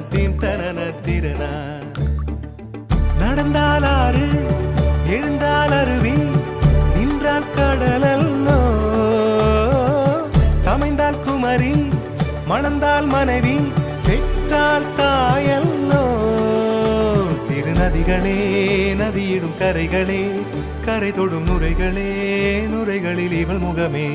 Theme தனன திறனா. நடந்தால் ஆறு எழுந்தால் அருவி நின்றால் கடலல்லோ, சமைந்தால் குமரி மணந்தால் மனைவி பெற்றால் தாயல்லோ. சிறு நதிகளே நதியிடும் கரைகளே கரை தொடும் நுரைகளே நுரைகளில் இவள் முகமே.